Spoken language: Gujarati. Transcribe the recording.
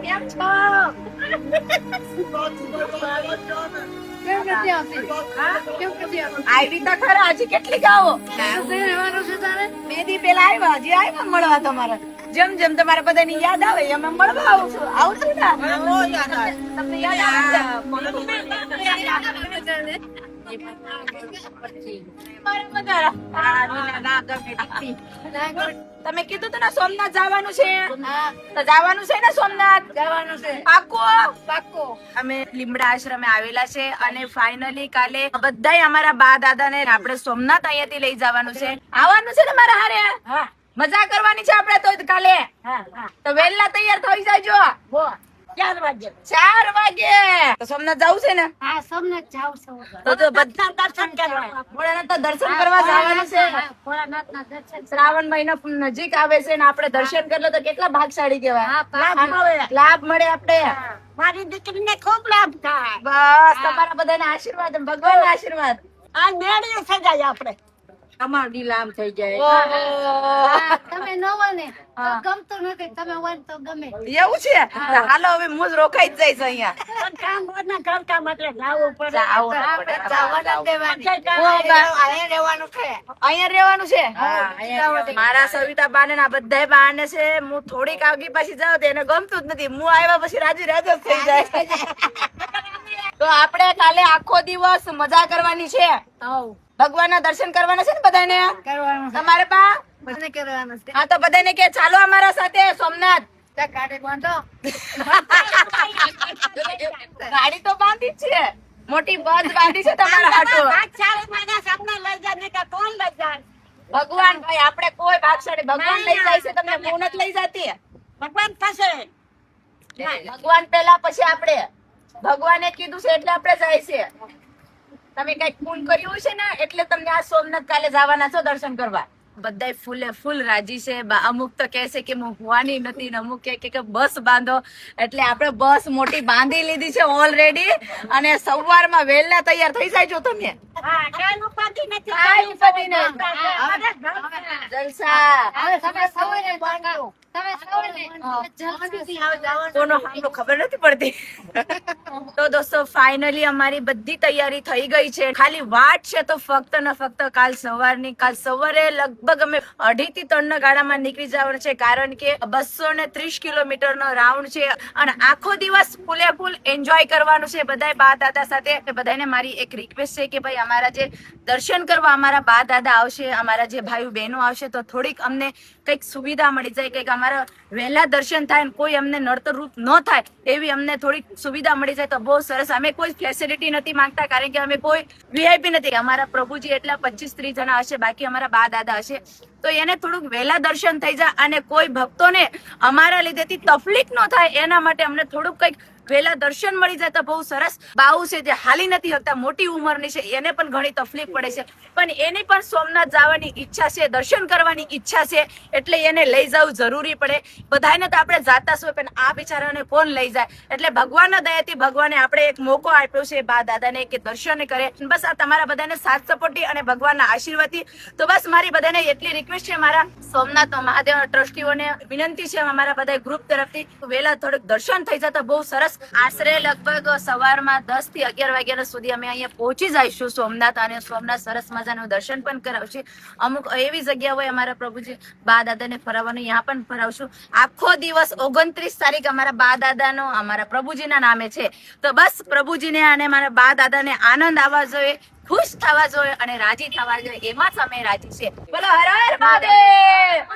કેમ છો? આવી તો ખરા, હજી કેટલી ગાવો? 2 દી પેલા આવ્યા, હજી આવ્યા મળવા તમારે. જેમ જેમ તમારા બધાની યાદ આવે એમ એમ મળવા આવું છું. આવું છું ને? તમને યાદ આવે? તમે કીધું તો ને સોમનાથ જવાનું છે, તો જવાનું છે ને સોમનાથ? જવાનું છે. પાક્કો. અમે લીમડા આશ્રમે આવેલા છે અને ફાઇનલી કાલે બધાય અમારા બા દાદા ને આપણે સોમનાથ અહીંયાથી લઈ જવાનું છે. આવવાનું છે ને મારા હારે? મજા કરવાની છે આપણે તો કાલે. તો વહેલા તૈયાર થઈ જાજો. 4 વાગે તો સોમનાથ જવું છે ને? હા, સોમનાથ જાવ છો. તો બધા દર્શન કરવા, ભોળાનાથ તો દર્શન કરવા જવાનું છે. ભોળાનાથના દર્શન. શ્રાવણ મહિનો નજીક આવે છે ને આપણે દર્શન કરી લો તો કેટલા ભાગશાળી કહેવાય. લાભ મળે આપણે. મારી દીકરીને ખૂબ લાભ થાય. બસ તમારા બધાના આશીર્વાદ, ભગવાનના આશીર્વાદ. આ મેળી સજાય આપણે. અમાર દિલ આમ થઈ જાય. ઓહો, તમે ન હોય ને તો ગમતું નથી, તમે હોય ને તો ગમે. એવું છે? હાલો હવે હું જ રોકાઈ જ જઈશ અહીંયા. પણ કામ હોતને ઘરકામ એટલે જાવું પડે. જાવું પડે. અહીંયા રહેવાનું છે. અહીંયા રહેવાનું છે. મારા સવિતા બાને આ બધા બાને છે. હું થોડીક આગી પાછી જાઉં તો એને ગમતું જ નથી. હું આવ્યા પછી રાજી રાજી જ થઈ જાય. તો આપણે કાલે આખો દિવસ મજા કરવાની છે. ભગવાનના દર્શન કરવાના છે ને બધાને? કરવાનું છે. તમારે બા? મને કરવાનું છે. હા, તો બધાને કે ચાલો અમારા સાથે સોમનાથ. ગાડી બાંધો. ગાડી તો બાંધી જ છે, મોટી બસ બાંધી છે તમારા હાટુ. ભાગશાળી મારા સપના લઈ જાય ને કે કોણ લઈ જાય? ભગવાન ભાઈ, આપણે કોઈ ભાગશાળી ભગવાન લઈ જાય છે, તમને હું નથી લઈ જતી. ભગવાન થશે. ભગવાન પેલા પછી આપણે. ભગવાને કીધું છે એટલે આપણે જાય છે. તમે કઈક ફોન કર્યું છે ને એટલે તમને આ સોમનાથ કાલે જવાના છો દર્શન કરવા. બધાય ફૂલે ફૂલ રાજી છે. અમુક તો કહે છે કે હું હોવાની નથી ને અમુક કહે કે બસ બાંધો. એટલે આપણે બસ મોટી બાંધી લીધી છે ઓલરેડી અને સવારમાં વહેલા તૈયાર થઈ જાયજો તમે. હા, કાંઈ ઉપાધિ નથી. કાંઈ ઉપાધિ નહીં. જલસા. હવે તમે સવારે બાંધો. તમે સવારે જલ્દીથી આવજો. કોનો હામલો ખબર નથી પડતી. તો દોસ્તો ફાઇનલી અમારી બધી તૈયારી થઈ ગઈ છે. ખાલી વાટ છે તો ફક્ત ને ફક્ત કાલ સવારની. કાલ સવારે લગભગ અમે 2.5 થી 3 ના ગાડામાં નીકળી જવાનું છે, કારણ કે 230 કિલોમીટરનો રાઉન્ડ છે અને આખો દિવસ ફૂલે ફૂલ એન્જોય કરવાનું છે બધાય બા દાદા સાથે. બધાને મારી એક રિક્વેસ્ટ છે કે ભાઈ અમારા જે દર્શન કરવા અમારા બા દાદા આવશે, અમારા જે ભાઈઓ બહેનો આવશે, તો થોડીક અમને કંઈક સુવિધા મળી જાય, કંઈક અમારા વહેલા દર્શન થાય, કોઈ અમને નડતરરૂપ ન થાય એવી અમને થોડીક સુવિધા મળી જાય તો બહુ સરસ. અમે કોઈ ફેસિલિટી નથી માંગતા, કારણ કે અમે કોઈ વીઆઈપી નથી. અમારા પ્રભુજી એટલા 25-30 જણા હશે, બાકી અમારા બા દાદા હશે, તો એને થોડુંક વહેલા દર્શન થઈ જાય અને કોઈ ભક્તોને અમારા લીધેથી તકલીફ ન થાય એના માટે અમને થોડુંક કંઈક વહેલા દર્શન મળી જાય તો બહુ સરસ. બાઉ છે જે હાલી નથી શકતા, મોટી ઉંમરની છે, એને પણ ઘણી તકલીફ પડે છે, પણ એની પણ સોમનાથ જવાની ઈચ્છા છે, દર્શન કરવાની ઈચ્છા છે, એટલે એને લઈ જવું જરૂરી પડે. બધાને તો આપણે જાતા હોય, પણ આ બિચારાને કોણ લઈ જાય? એટલે ભગવાનના દયાથી ભગવાને આપણે એક મોકો આપ્યો છે બા દાદાને કે દર્શન કરે. બસ આ તમારા બધાને સાથ સપોર્ટથી અને ભગવાનના આશીર્વાદથી. તો બસ મારી બધાને એટલી રિક્વેસ્ટ છે, મારા સોમનાથ મહાદેવ ટ્રસ્ટીઓને વિનંતી છે અમારા બધા ગ્રુપ તરફથી, વહેલા થોડુંક દર્શન થઈ જાય તો બહુ સરસ. આશરે લગભગ સવારમાં 10 થી 11 વાગ્યા સુધી અમે અહીંયા પહોંચી જઈશું સોમનાથ, અને સોમનાથ સરસ મજાનું દર્શન પણ કરાવશે. અમુક એવી જગ્યા હોય અમારા પ્રભુજી બા દાદાને ફરાવવાનું, અહીંયા પણ ફરાવશું. આખો દિવસ 29 તારીખ અમારા બા દાદાનો અમારા પ્રભુજીના નામે છે. તો બસ પ્રભુજીને અને મારા બા દાદાને આનંદ આવવા જોઈએ, ખુશ થવા જોઈએ અને રાજી થવા જોઈએ, એમાં જ અમે રાજી છે. બોલો હર હર મહાદેવ.